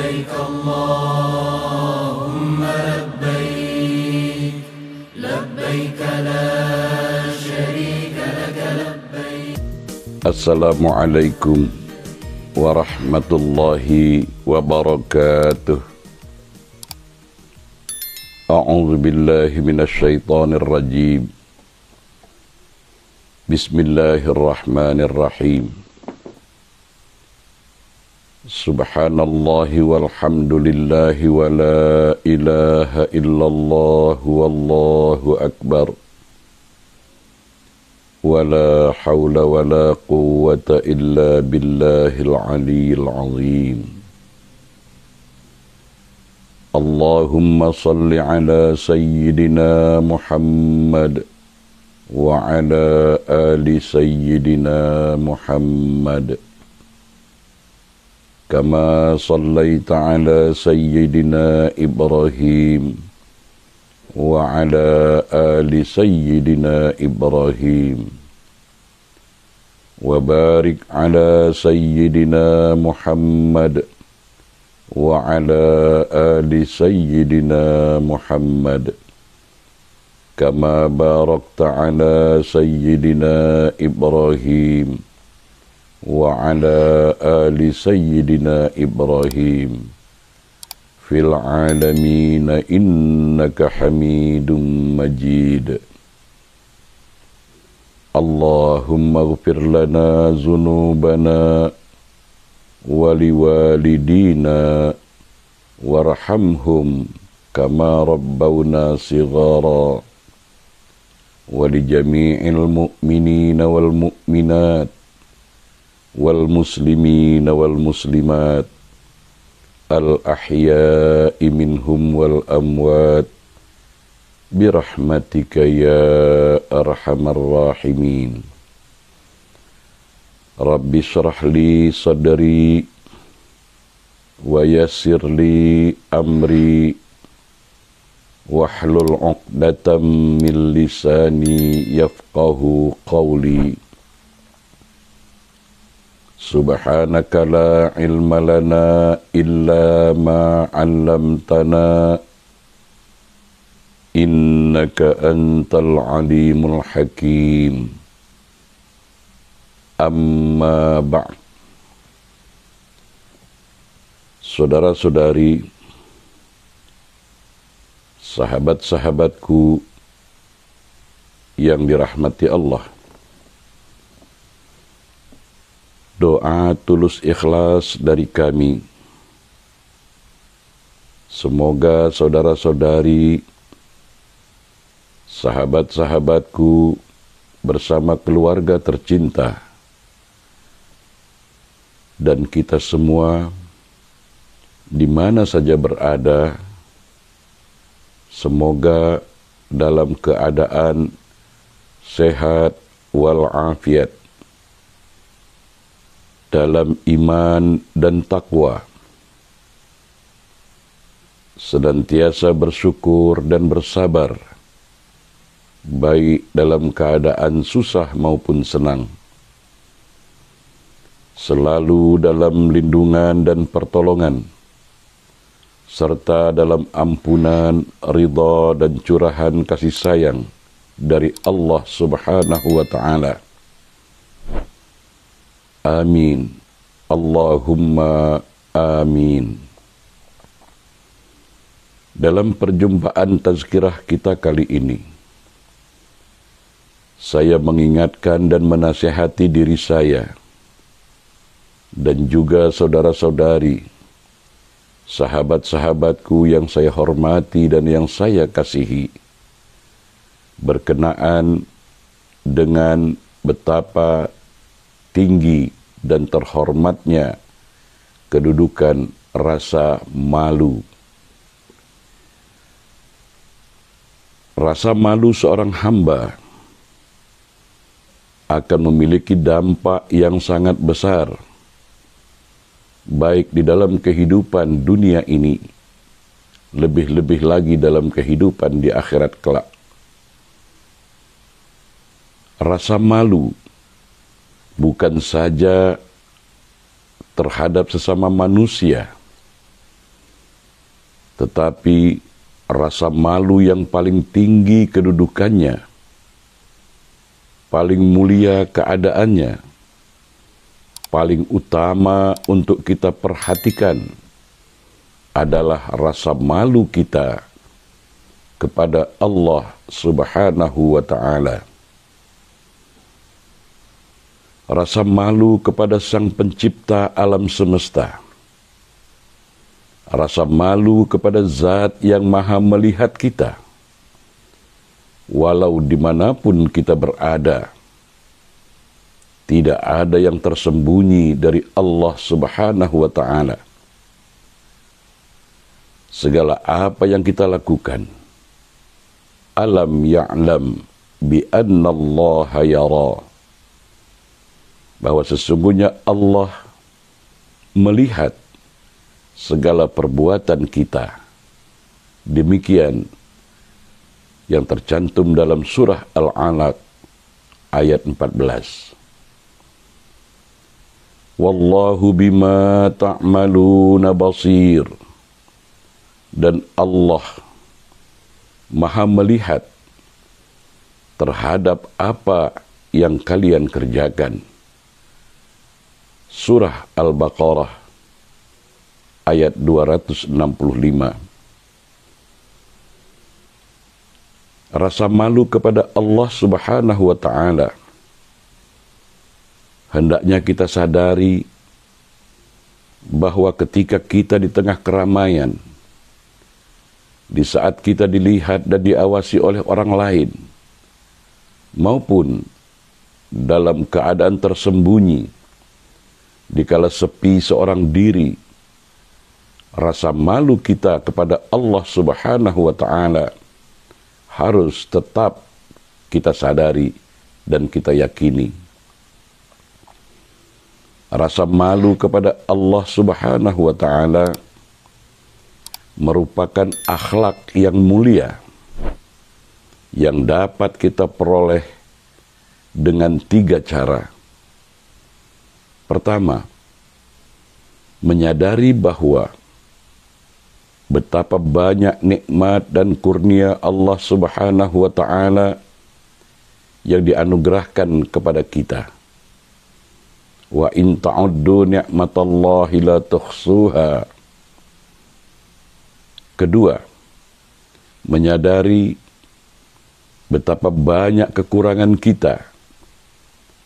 لبيك اللهم لبيك لبيك لا شريك لك لبيك. Assalamualaikum warahmatullahi wabarakatuh. A'udzu billahi minasy syaithanir rajim. Bismillahirrahmanirrahim. Subhanallahi walhamdulillahi wa la ilaha illallah wallahu akbar. Wa la hawla wa la quwwata illa billahil aliyyil azim. Allahumma salli ala sayyidina Muhammad wa ala ali sayyidina Muhammad. Kama sallaita ala sayyidina Ibrahim wa ala ali sayyidina Ibrahim. Wa barik ala sayyidina Muhammad wa ala ali sayyidina Muhammad. Kama barakta ala sayyidina Ibrahim wa ala ali sayyidina Ibrahim fil alamin innaka hamidum majid. Allahumma ighfir lana zunubana wa liwalidina warhamhum kama rabbawna sighara wa li jami'il mu'minina wal mu'minat wal muslimina wal muslimat al ahya'i minhum wal amwat birahmatika ya arhamar rahimin. Rabbi shrah li sadri wa yassir li amri wahlul 'uqdatam min lisani yafqahu qawli. Subhanaka la ilma lana illa ma 'allamtana innaka antal alimul hakim. Amma ba'd. Saudara-saudari, sahabat-sahabatku yang dirahmati Allah, doa tulus ikhlas dari kami, semoga saudara-saudari, sahabat-sahabatku bersama keluarga tercinta dan kita semua di mana saja berada, semoga dalam keadaan sehat walafiat, dalam iman dan takwa, senantiasa bersyukur dan bersabar, baik dalam keadaan susah maupun senang, selalu dalam lindungan dan pertolongan, serta dalam ampunan, ridha dan curahan kasih sayang dari Allah Subhanahu wa ta'ala. Amin. Allahumma amin. Dalam perjumpaan tazkirah kita kali ini, saya mengingatkan dan menasihati diri saya dan juga saudara-saudari, sahabat-sahabatku yang saya hormati dan yang saya kasihi, berkenaan dengan betapa tinggi dan terhormatnya kedudukan rasa malu. Rasa malu seorang hamba akan memiliki dampak yang sangat besar, baik di dalam kehidupan dunia ini, lebih-lebih lagi dalam kehidupan di akhirat kelak. Rasa malu bukan saja terhadap sesama manusia, Tetapi rasa malu yang paling tinggi kedudukannya, paling mulia keadaannya, paling utama untuk kita perhatikan adalah rasa malu kita kepada Allah Subhanahu wa Ta'ala. Rasa malu kepada Sang Pencipta alam semesta. Rasa malu kepada Zat yang Maha melihat kita, walau dimanapun kita berada. Tidak ada yang tersembunyi dari Allah Subhanahu wa Ta'ala. Segala apa yang kita lakukan, alam ya'lam bi anna Allah yara, bahwa sesungguhnya Allah melihat segala perbuatan kita. Demikian yang tercantum dalam surah Al-Alaq ayat 14. Wallahu bima ta'maluna basir. Dan Allah Maha melihat terhadap apa yang kalian kerjakan. Surah Al-Baqarah ayat 265. Rasa malu kepada Allah Subhanahu wa Ta'ala hendaknya kita sadari bahwa ketika kita di tengah keramaian, di saat kita dilihat dan diawasi oleh orang lain, maupun dalam keadaan tersembunyi, dikala sepi seorang diri, rasa malu kita kepada Allah Subhanahu wa Ta'ala harus tetap kita sadari dan kita yakini. Rasa malu kepada Allah Subhanahu wa Ta'ala merupakan akhlak yang mulia yang dapat kita peroleh dengan 3 cara. Pertama, menyadari bahwa betapa banyak nikmat dan kurnia Allah Subhanahu wa Ta'ala yang dianugerahkan kepada kita. Wa in ta'uddu ni'matallahi la tuhsuha. Kedua, menyadari betapa banyak kekurangan kita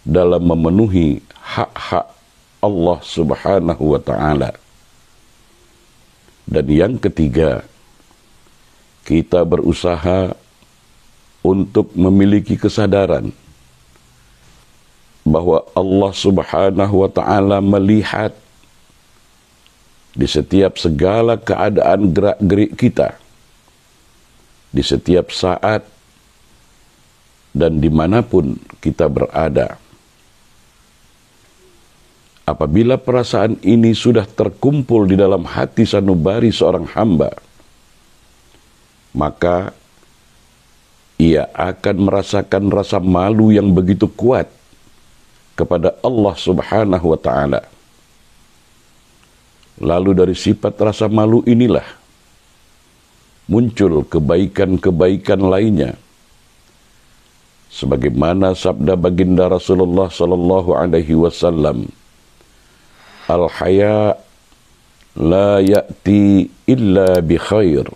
dalam memenuhi hak-hak Allah Subhanahu wa Ta'ala. Dan yang ketiga, kita berusaha untuk memiliki kesadaran bahwa Allah Subhanahu wa Ta'ala melihat di setiap segala keadaan gerak-gerik kita, di setiap saat dan dimanapun kita berada. Apabila perasaan ini sudah terkumpul di dalam hati sanubari seorang hamba, maka ia akan merasakan rasa malu yang begitu kuat kepada Allah Subhanahu wa Ta'ala. Lalu dari sifat rasa malu inilah muncul kebaikan-kebaikan lainnya. Sebagaimana sabda baginda Rasulullah sallallahu alaihi wasallam, al-haya la ya'ti illa bi khair.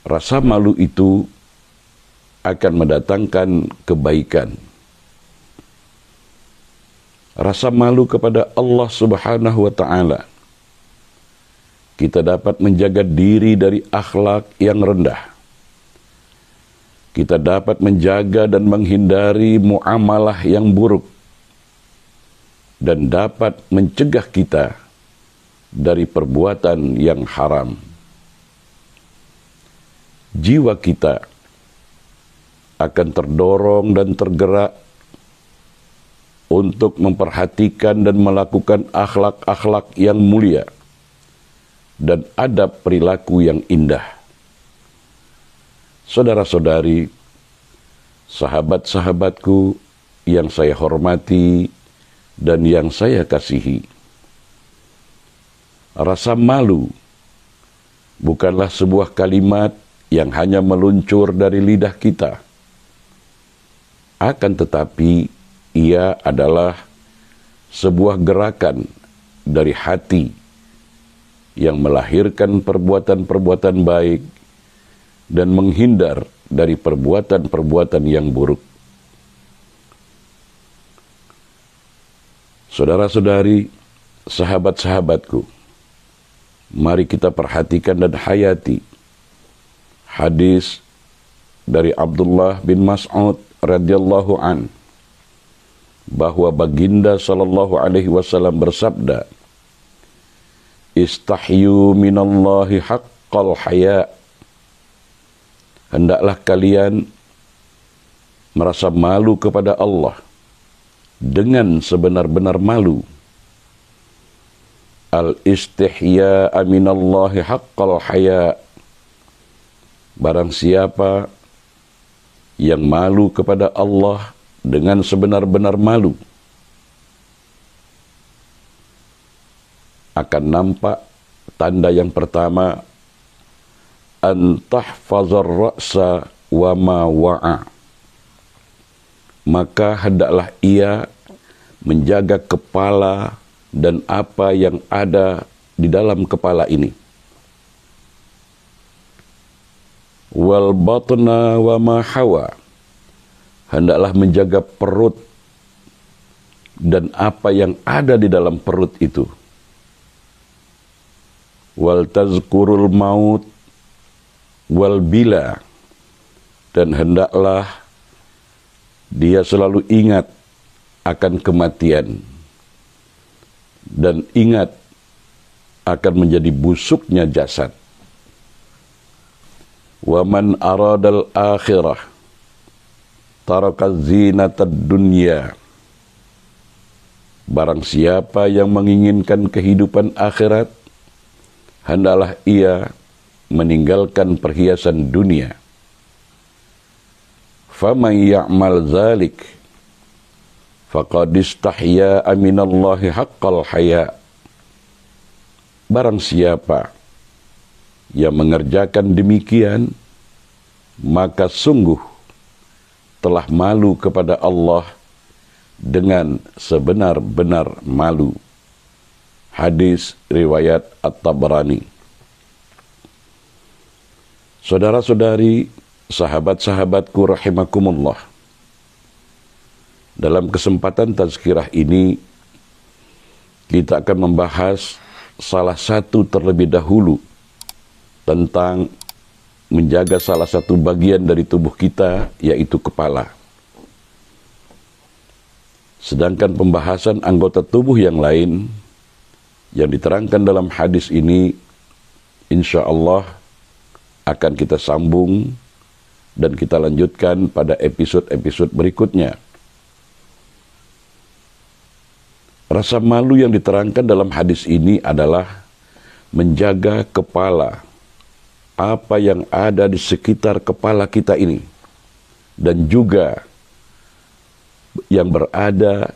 Rasa malu itu akan mendatangkan kebaikan. Rasa malu kepada Allah Subhanahu wa Ta'ala, kita dapat menjaga diri dari akhlak yang rendah. Kita dapat menjaga dan menghindari muamalah yang buruk, dan dapat mencegah kita dari perbuatan yang haram. Jiwa kita akan terdorong dan tergerak untuk memperhatikan dan melakukan akhlak-akhlak yang mulia dan adab perilaku yang indah. Saudara-saudari, sahabat-sahabatku yang saya hormati dan yang saya kasihi, rasa malu bukanlah sebuah kalimat yang hanya meluncur dari lidah kita. Akan tetapi, ia adalah sebuah gerakan dari hati yang melahirkan perbuatan-perbuatan baik dan menghindar dari perbuatan-perbuatan yang buruk. Saudara-saudari, sahabat-sahabatku, mari kita perhatikan dan hayati hadis dari Abdullah bin Mas'ud radhiyallahu an, bahwa baginda sallallahu alaihi wasallam bersabda, "Istahyu minallahi haqqal haya." Hendaklah kalian merasa malu kepada Allah dengan sebenar-benar malu. Al-istihya minallahi haqqal haya. Barang siapa yang malu kepada Allah dengan sebenar-benar malu, akan nampak tanda yang pertama, an tahfazar ra'sa wa ma wa'a. Maka hendaklah ia menjaga kepala dan apa yang ada di dalam kepala ini. Wal batna wa ma hawa. Hendaklah menjaga perut dan apa yang ada di dalam perut itu. Wal tazkurul maut wal bila. Dan hendaklah dia selalu ingat akan kematian dan ingat akan menjadi busuknya jasad. Wa man aradal akhirah taraka zinatad dunya. Barang siapa yang menginginkan kehidupan akhirat, hendaklah ia meninggalkan perhiasan dunia. Faman ya'mal dzalik faqad istahya minallahi haqqal haya. Barang siapa yang mengerjakan demikian, maka sungguh telah malu kepada Allah dengan sebenar-benar malu. Hadis riwayat At-Tabrani. Saudara-saudari, sahabat-sahabatku rahimakumullah, dalam kesempatan tazkirah ini kita akan membahas salah satu terlebih dahulu tentang menjaga salah satu bagian dari tubuh kita, yaitu kepala. Sedangkan pembahasan anggota tubuh yang lain yang diterangkan dalam hadis ini, insya Allah akan kita sambung dan kita lanjutkan pada episode-episode berikutnya. Rasa malu yang diterangkan dalam hadis ini adalah menjaga kepala, apa yang ada di sekitar kepala kita ini, dan juga yang berada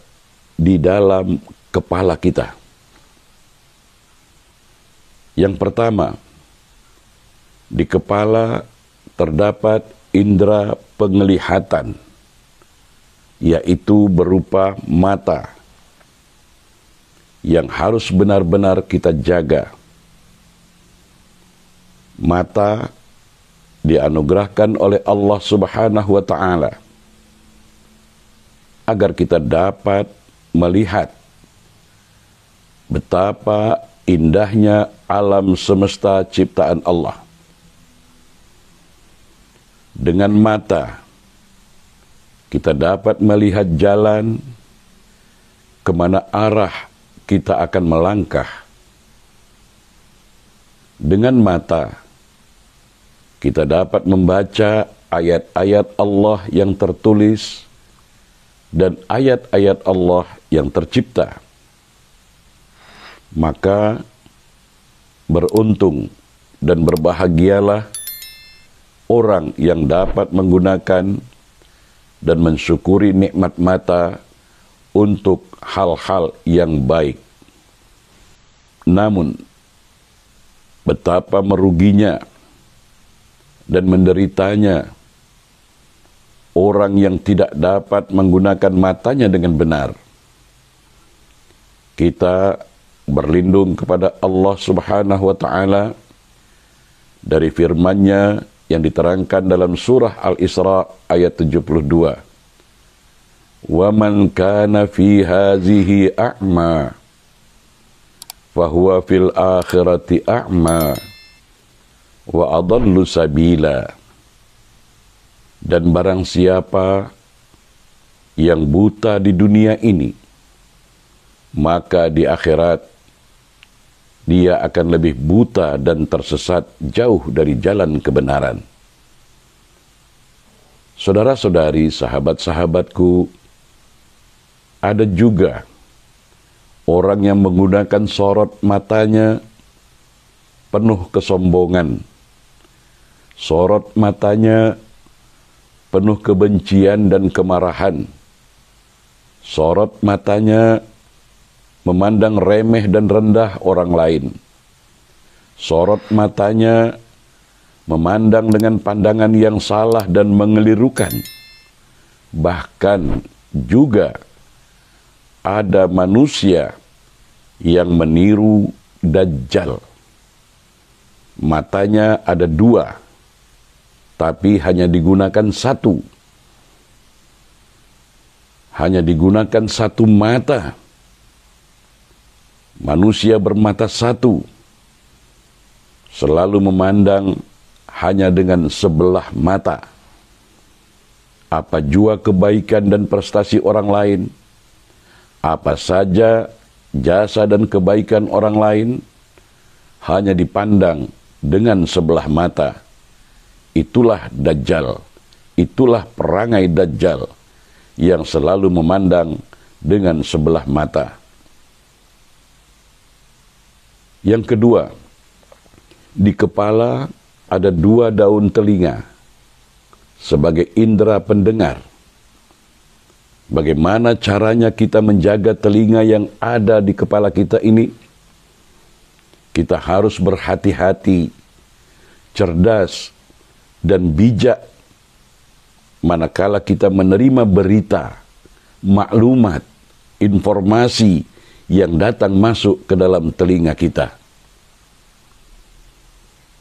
di dalam kepala kita. Yang pertama, di kepala terdapat indera penglihatan, yaitu berupa mata, yang harus benar-benar kita jaga. Mata dianugerahkan oleh Allah Subhanahu wa Ta'ala agar kita dapat melihat betapa indahnya alam semesta ciptaan Allah. Dengan mata kita dapat melihat jalan kemana arah kita akan melangkah. Dengan mata kita dapat membaca ayat-ayat Allah yang tertulis dan ayat-ayat Allah yang tercipta. Maka beruntung dan berbahagialah orang yang dapat menggunakan dan mensyukuri nikmat mata untuk hal-hal yang baik. Namun, betapa meruginya dan menderitanya orang yang tidak dapat menggunakan matanya dengan benar. Kita berlindung kepada Allah Subhanahu wa taala dari firman-Nya yang diterangkan dalam surah Al-Isra ayat 72. Wa man kana fi hazihi a'ma fahuwa fil akhirati a'ma wa adallu sabila. Dan barang siapa yang buta di dunia ini, maka di akhirat dia akan lebih buta dan tersesat jauh dari jalan kebenaran. Saudara-saudari, sahabat-sahabatku, ada juga orang yang menggunakan sorot matanya penuh kesombongan. Sorot matanya penuh kebencian dan kemarahan. Sorot matanya memandang remeh dan rendah orang lain. Sorot matanya memandang dengan pandangan yang salah dan mengelirukan. Bahkan juga ada manusia yang meniru Dajjal. Matanya ada dua, tapi hanya digunakan satu. Hanya digunakan satu mata. Manusia bermata satu, selalu memandang hanya dengan sebelah mata. Apa jua kebaikan dan prestasi orang lain, apa saja jasa dan kebaikan orang lain, hanya dipandang dengan sebelah mata. Itulah Dajjal, itulah perangai Dajjal yang selalu memandang dengan sebelah mata. Yang kedua, di kepala ada dua daun telinga sebagai indera pendengar. Bagaimana caranya kita menjaga telinga yang ada di kepala kita ini? Kita harus berhati-hati, cerdas, dan bijak manakala kita menerima berita, maklumat, informasi yang datang masuk ke dalam telinga kita.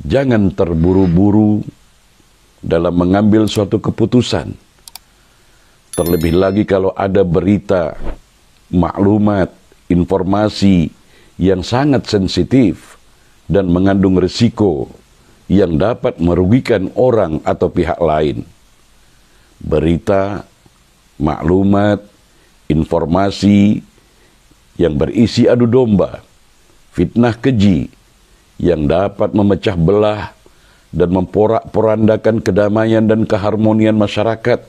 Jangan terburu-buru dalam mengambil suatu keputusan. Terlebih lagi kalau ada berita, maklumat, informasi yang sangat sensitif dan mengandung risiko yang dapat merugikan orang atau pihak lain. Berita, maklumat, informasi yang berisi adu domba, fitnah keji yang dapat memecah belah dan memporak-porandakan kedamaian dan keharmonian masyarakat,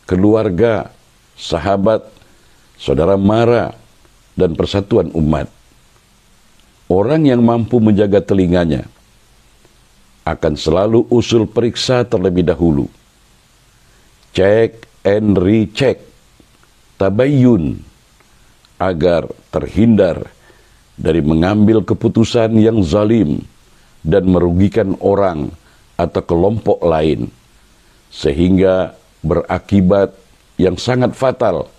keluarga, sahabat, saudara mara, dan persatuan umat. Orang yang mampu menjaga telinganya akan selalu usul periksa terlebih dahulu. Cek and recheck, tabayyun, agar terhindar dari mengambil keputusan yang zalim dan merugikan orang atau kelompok lain, sehingga berakibat yang sangat fatal.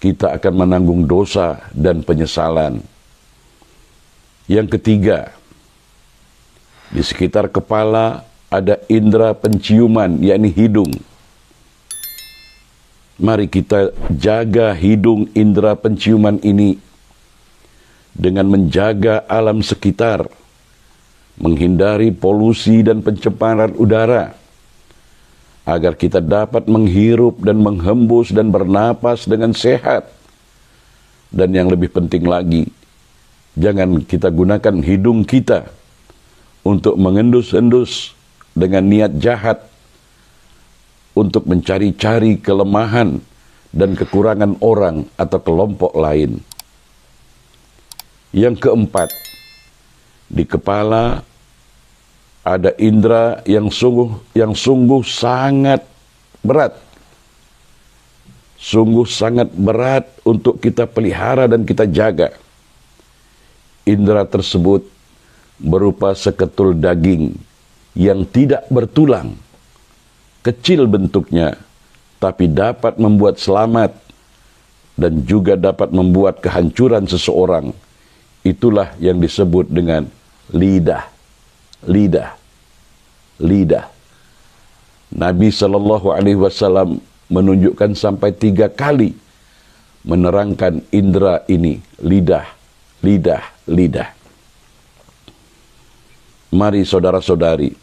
Kita akan menanggung dosa dan penyesalan. Yang ketiga, di sekitar kepala ada indera penciuman, yakni hidung. Mari kita jaga hidung indera penciuman ini dengan menjaga alam sekitar, menghindari polusi dan pencemaran udara, agar kita dapat menghirup dan menghembus dan bernapas dengan sehat. Dan yang lebih penting lagi, jangan kita gunakan hidung kita untuk mengendus-endus dengan niat jahat, untuk mencari-cari kelemahan dan kekurangan orang atau kelompok lain. Yang keempat, di kepala ada indera yang sungguh sangat berat. Sungguh sangat berat untuk kita pelihara dan kita jaga. Indera tersebut berupa seketul daging yang tidak bertulang, kecil bentuknya, tapi dapat membuat selamat dan juga dapat membuat kehancuran seseorang. Itulah yang disebut dengan lidah. Lidah. Lidah. Nabi SAW menunjukkan sampai 3 kali menerangkan indera ini, lidah, lidah, lidah. Mari saudara-saudari,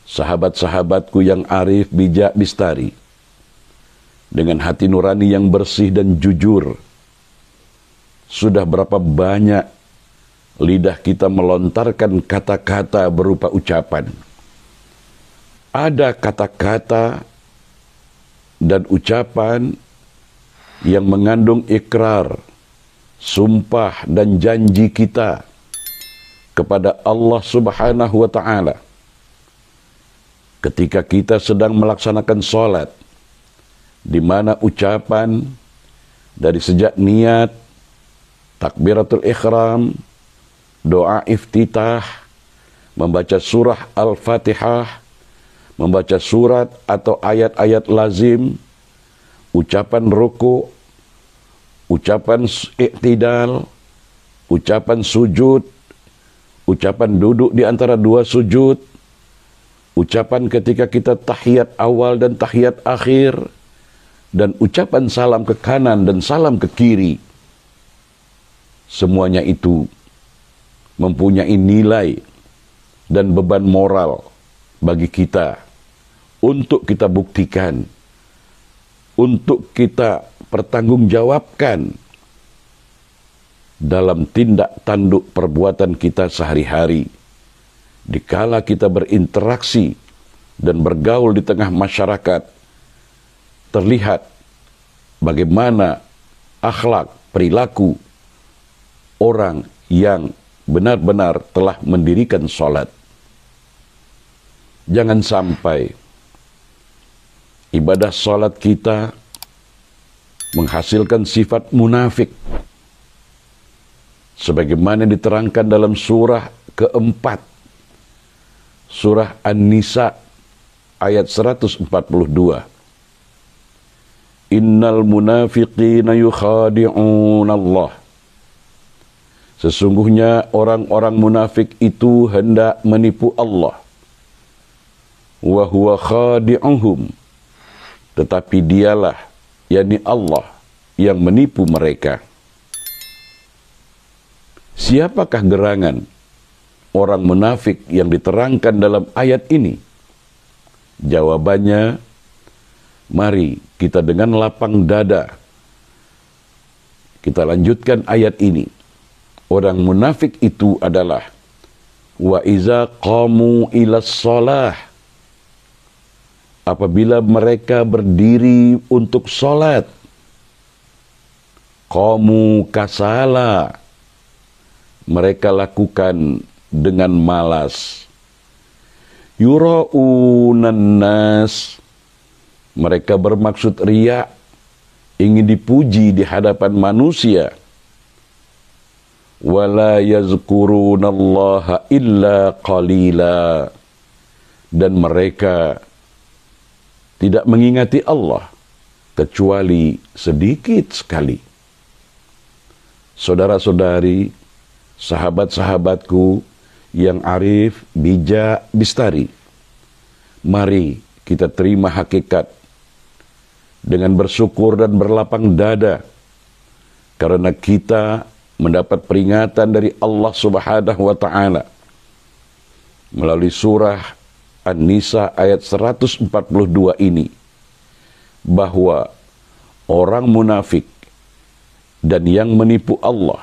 sahabat-sahabatku yang arif, bijak, bistari, dengan hati nurani yang bersih dan jujur, sudah berapa banyak lidah kita melontarkan kata-kata berupa ucapan. Ada kata-kata dan ucapan yang mengandung ikrar, sumpah dan janji kita kepada Allah Subhanahu wa Ta'ala. Ketika kita sedang melaksanakan sholat, di mana ucapan dari sejak niat, takbiratul ihram, doa iftitah, membaca surah Al-Fatihah, membaca surat atau ayat-ayat lazim, ucapan ruku, ucapan i'tidal, ucapan sujud, ucapan duduk di antara 2 sujud, ucapan ketika kita tahiyat awal dan tahiyat akhir, dan ucapan salam ke kanan dan salam ke kiri. Semuanya itu mempunyai nilai dan beban moral bagi kita untuk kita buktikan, untuk kita pertanggungjawabkan dalam tindak tanduk perbuatan kita sehari-hari, dikala kita berinteraksi dan bergaul di tengah masyarakat. Terlihat bagaimana akhlak, perilaku orang yang benar-benar telah mendirikan sholat. Jangan sampai ibadah sholat kita menghasilkan sifat munafik, sebagaimana diterangkan dalam surah keempat, surah An-Nisa ayat 142. Innal munafiqina yukhadi'una Allah. Sesungguhnya orang-orang munafik itu hendak menipu Allah. Wa huwa khadi'uhum. Tetapi dialah, yakni Allah, yang menipu mereka. Siapakah gerangan orang munafik yang diterangkan dalam ayat ini? Jawabannya, mari kita dengan lapang dada kita lanjutkan ayat ini. Orang munafik itu adalah wa iza qamu ilas shalah, apabila mereka berdiri untuk sholat, qamu kasala, mereka lakukan dengan malas. Yura'unan nas, mereka bermaksud riya, ingin dipuji di hadapan manusia. Wala yazkurunallaha illa qalila, dan mereka tidak mengingati Allah kecuali sedikit sekali. Saudara-saudari, sahabat-sahabatku yang arif, bijak, bistari, mari kita terima hakikat dengan bersyukur dan berlapang dada karena kita mendapat peringatan dari Allah Subhanahu wa Ta'ala melalui surah An-Nisa ayat 142 ini, bahwa orang munafik dan yang menipu Allah,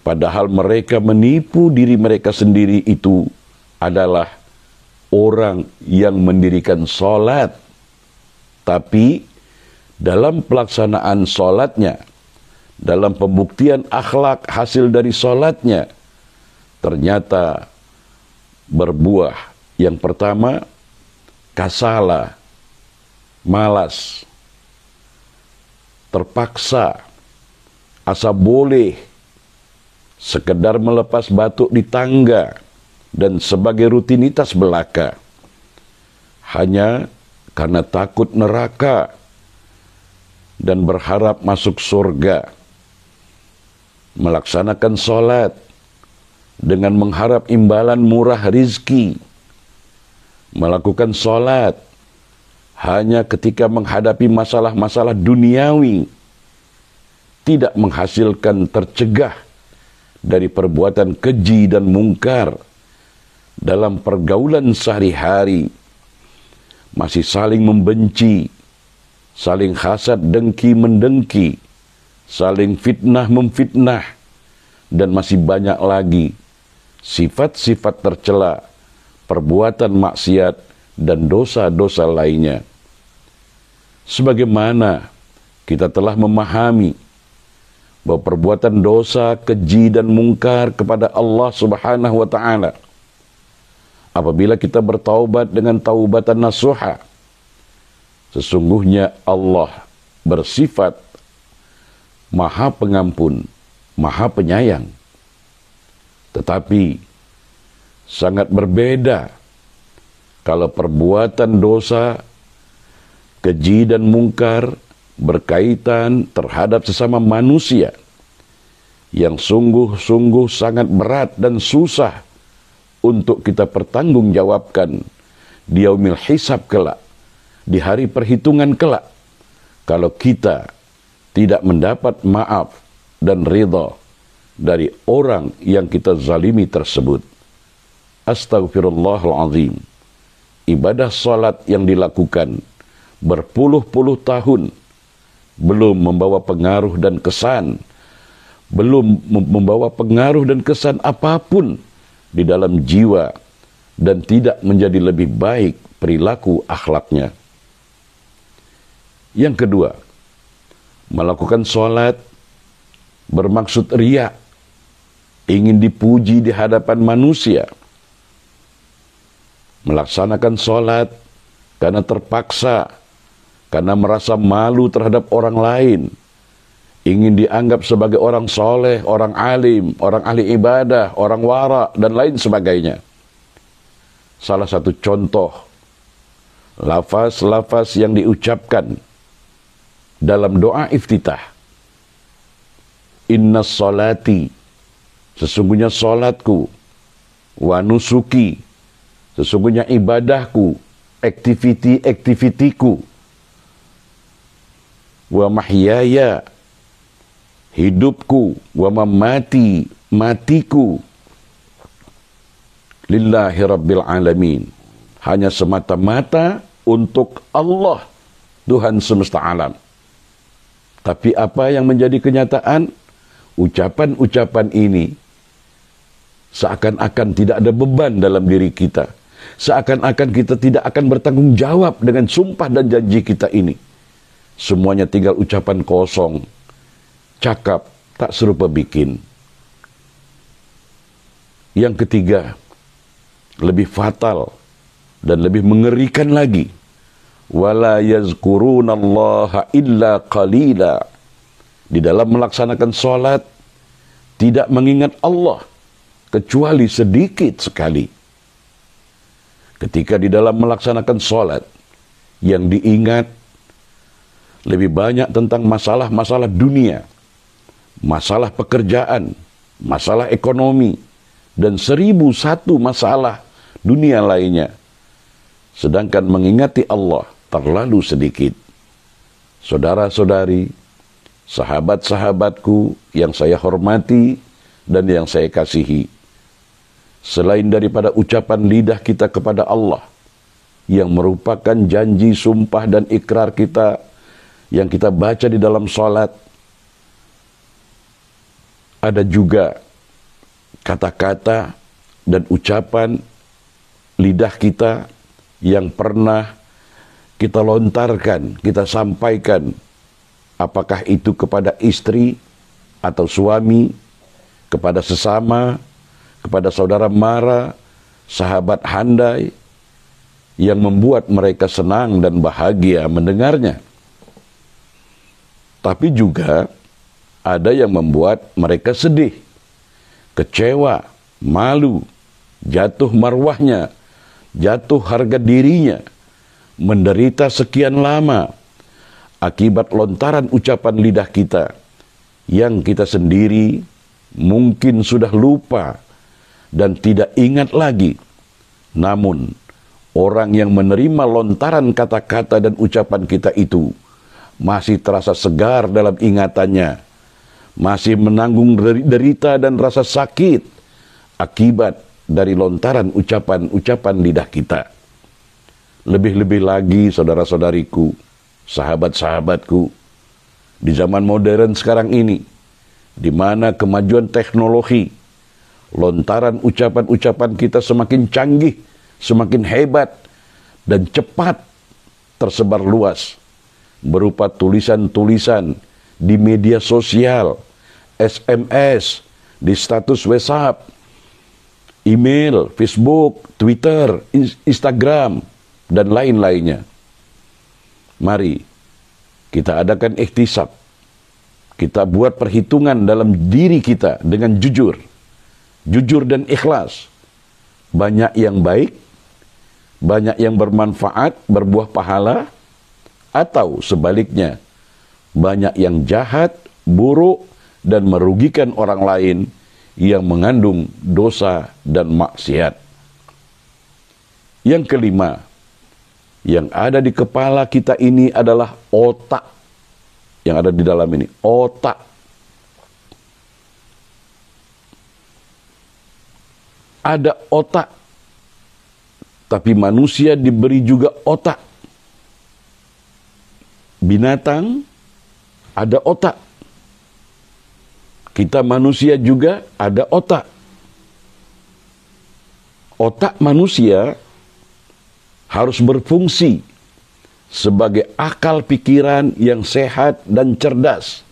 padahal mereka menipu diri mereka sendiri, itu adalah orang yang mendirikan sholat, tapi dalam pelaksanaan sholatnya, dalam pembuktian akhlak hasil dari sholatnya, ternyata berbuah yang pertama, kasala, malas, terpaksa, asa boleh, sekedar melepas batuk di tangga, dan sebagai rutinitas belaka, hanya karena takut neraka dan berharap masuk surga, melaksanakan sholat dengan mengharap imbalan murah rizki, melakukan sholat hanya ketika menghadapi masalah-masalah duniawi, tidak menghasilkan tercegah dari perbuatan keji dan mungkar dalam pergaulan sehari-hari, masih saling membenci, saling hasad dengki mendengki, saling fitnah memfitnah, dan masih banyak lagi sifat-sifat tercela, perbuatan maksiat dan dosa-dosa lainnya. Sebagaimana kita telah memahami bahwa perbuatan dosa, keji dan mungkar kepada Allah Subhanahu wa taala, apabila kita bertaubat dengan taubatan nasuha, sesungguhnya Allah bersifat Maha Pengampun, Maha Penyayang. Tetapi sangat berbeda kalau perbuatan dosa, keji dan mungkar berkaitan terhadap sesama manusia yang sungguh-sungguh sangat berat dan susah untuk kita pertanggungjawabkan di yaumil hisab kelak, di hari perhitungan kelak, kalau kita tidak mendapat maaf dan ridha dari orang yang kita zalimi tersebut. Astaghfirullahaladzim. Ibadah salat yang dilakukan berpuluh-puluh tahun belum membawa pengaruh dan kesan, apapun di dalam jiwa, dan tidak menjadi lebih baik perilaku akhlaknya. Yang kedua, melakukan sholat bermaksud riya, ingin dipuji di hadapan manusia. Melaksanakan sholat karena terpaksa, karena merasa malu terhadap orang lain, ingin dianggap sebagai orang soleh, orang alim, orang ahli ibadah, orang wara, dan lain sebagainya. Salah satu contoh lafaz-lafaz yang diucapkan dalam doa iftitah, inna salati, sesungguhnya salatku, wa nusuki, sesungguhnya ibadahku, aktivitiku, wa mahyaya, hidupku, wa mamati, matiku, lillahi rabbil alamin, hanya semata-mata untuk Allah, Tuhan semesta alam. Tapi apa yang menjadi kenyataan? Ucapan-ucapan ini seakan-akan tidak ada beban dalam diri kita, seakan-akan kita tidak akan bertanggung jawab dengan sumpah dan janji kita ini. Semuanya tinggal ucapan kosong, cakap, tak serupa bikin. Yang ketiga, lebih fatal dan lebih mengerikan lagi, wala yazkurunallaha illa qalila. Di dalam melaksanakan sholat tidak mengingat Allah kecuali sedikit sekali. Ketika di dalam melaksanakan sholat yang diingat lebih banyak tentang masalah-masalah dunia, masalah pekerjaan, masalah ekonomi, dan 1001 masalah dunia lainnya, sedangkan mengingati Allah terlalu sedikit. Saudara-saudari, sahabat-sahabatku yang saya hormati dan yang saya kasihi, selain daripada ucapan lidah kita kepada Allah yang merupakan janji, sumpah, dan ikrar kita yang kita baca di dalam salat, ada juga kata-kata dan ucapan lidah kita yang pernah kita lontarkan, kita sampaikan, apakah itu kepada istri atau suami, kepada sesama, kepada saudara mara, sahabat handai, yang membuat mereka senang dan bahagia mendengarnya. Tapi juga ada yang membuat mereka sedih, kecewa, malu, jatuh marwahnya, jatuh harga dirinya, menderita sekian lama akibat lontaran ucapan lidah kita yang kita sendiri mungkin sudah lupa dan tidak ingat lagi. Namun, orang yang menerima lontaran kata-kata dan ucapan kita itu masih terasa segar dalam ingatannya, masih menanggung derita dan rasa sakit akibat dari lontaran ucapan-ucapan lidah kita. Lebih-lebih lagi saudara-saudariku, sahabat-sahabatku, di zaman modern sekarang ini, di mana kemajuan teknologi, lontaran ucapan-ucapan kita semakin canggih, semakin hebat, dan cepat tersebar luas, berupa tulisan-tulisan di media sosial, SMS, di status WhatsApp, email, Facebook, Twitter, Instagram, dan lain-lainnya. Mari kita adakan ihtisab. Kita buat perhitungan dalam diri kita dengan jujur dan ikhlas. Banyak yang baik, banyak yang bermanfaat, berbuah pahala, atau sebaliknya, banyak yang jahat, buruk, dan merugikan orang lain yang mengandung dosa dan maksiat. Yang kelima, yang ada di kepala kita ini adalah otak. Yang ada di dalam ini, otak. Ada otak, tapi manusia diberi juga otak. Binatang ada otak. Kita manusia juga ada otak. Otak manusia harus berfungsi sebagai akal pikiran yang sehat dan cerdas.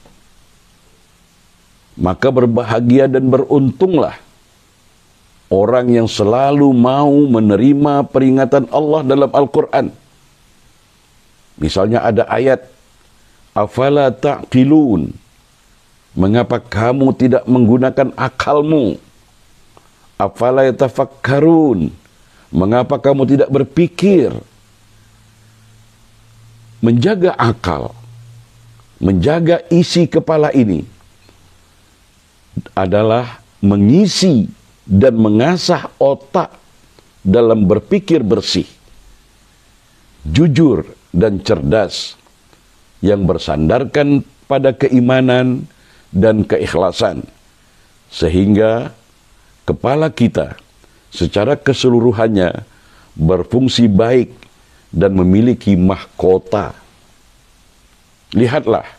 Maka berbahagia dan beruntunglah orang yang selalu mau menerima peringatan Allah dalam Al-Quran. Misalnya ada ayat, afala ta'qilun, mengapa kamu tidak menggunakan akalmu? Afala yatafakkarun, mengapa kamu tidak berpikir? Menjaga akal, menjaga isi kepala ini adalah mengisi dan mengasah otak dalam berpikir bersih, jujur dan cerdas, yang bersandarkan pada keimanan dan keikhlasan, sehingga kepala kita secara keseluruhannya berfungsi baik dan memiliki mahkota. Lihatlah,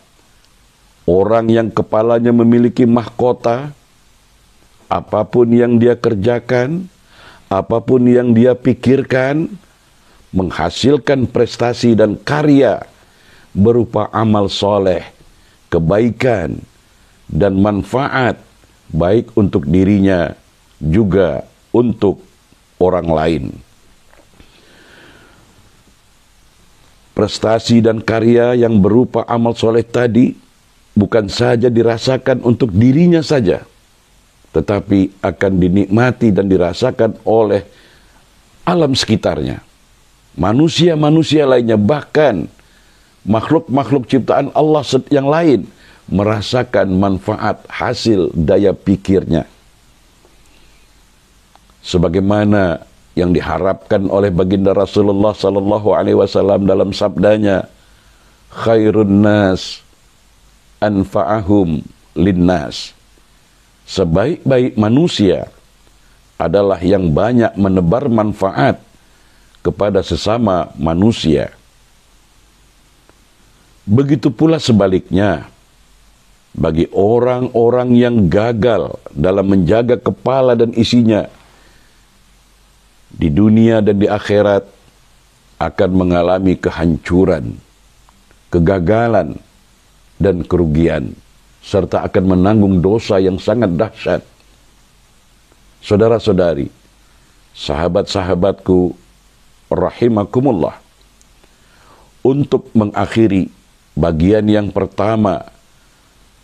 orang yang kepalanya memiliki mahkota, apapun yang dia kerjakan, apapun yang dia pikirkan, menghasilkan prestasi dan karya berupa amal soleh, kebaikan, dan manfaat, baik untuk dirinya, juga untuk orang lain. Prestasi dan karya yang berupa amal soleh tadi bukan saja dirasakan untuk dirinya saja, tetapi akan dinikmati dan dirasakan oleh alam sekitarnya, manusia-manusia lainnya, bahkan makhluk-makhluk ciptaan Allah yang lain merasakan manfaat hasil daya pikirnya. Sebagaimana yang diharapkan oleh baginda Rasulullah sallallahu alaihi wasallam dalam sabdanya, khairun nas anfa'ahum linnas. Sebaik-baik manusia adalah yang banyak menebar manfaat kepada sesama manusia. Begitu pula sebaliknya, bagi orang-orang yang gagal dalam menjaga kepala dan isinya, di dunia dan di akhirat akan mengalami kehancuran, kegagalan, dan kerugian, serta akan menanggung dosa yang sangat dahsyat. Saudara-saudari, sahabat-sahabatku, rahimakumullah, untuk mengakhiri bagian yang pertama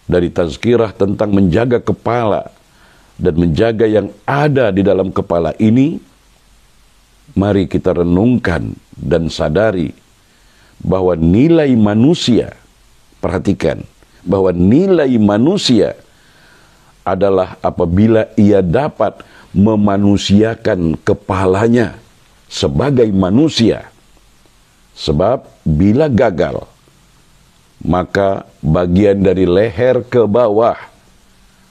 dari tazkirah tentang menjaga kepala dan menjaga yang ada di dalam kepala ini, mari kita renungkan dan sadari bahwa nilai manusia, perhatikan, bahwa nilai manusia adalah apabila ia dapat memanusiakan kepalanya sebagai manusia. Sebab bila gagal, maka bagian dari leher ke bawah,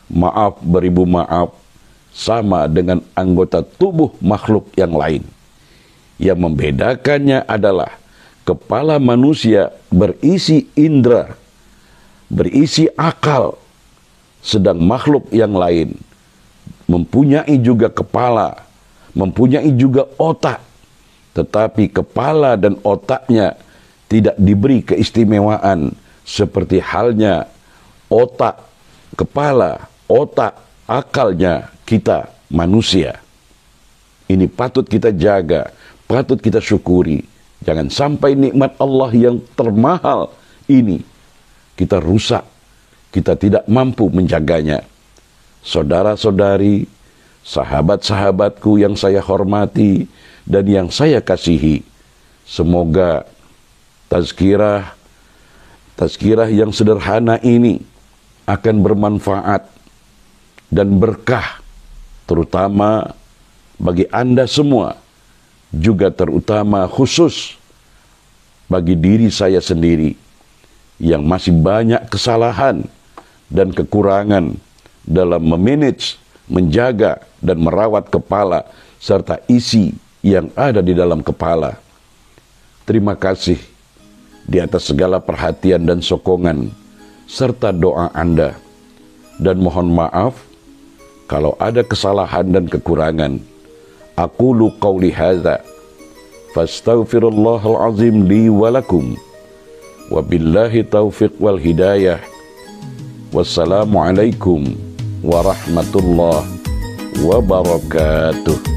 maaf beribu maaf, sama dengan anggota tubuh makhluk yang lain. Yang membedakannya adalah kepala manusia berisi indera, berisi akal, sedang makhluk yang lain mempunyai juga kepala, mempunyai juga otak, tetapi kepala dan otaknya tidak diberi keistimewaan seperti halnya otak, kepala, otak, akalnya kita manusia. Ini patut kita jaga, patut kita syukuri. Jangan sampai nikmat Allah yang termahal ini kita rusak, kita tidak mampu menjaganya. Saudara-saudari, sahabat-sahabatku yang saya hormati dan yang saya kasihi, semoga tazkirah yang sederhana ini akan bermanfaat dan berkah, terutama bagi Anda semua, juga terutama khusus bagi diri saya sendiri yang masih banyak kesalahan dan kekurangan dalam memanage, menjaga dan merawat kepala serta isi yang ada di dalam kepala. Terima kasih di atas segala perhatian dan sokongan serta doa Anda, dan mohon maaf kalau ada kesalahan dan kekurangan. Aqulu qawli hadza fastaghfirullahal azim li wa lakum, wabillahi taufiq wal hidayah. Wassalamualaikum warahmatullahi wabarakatuh.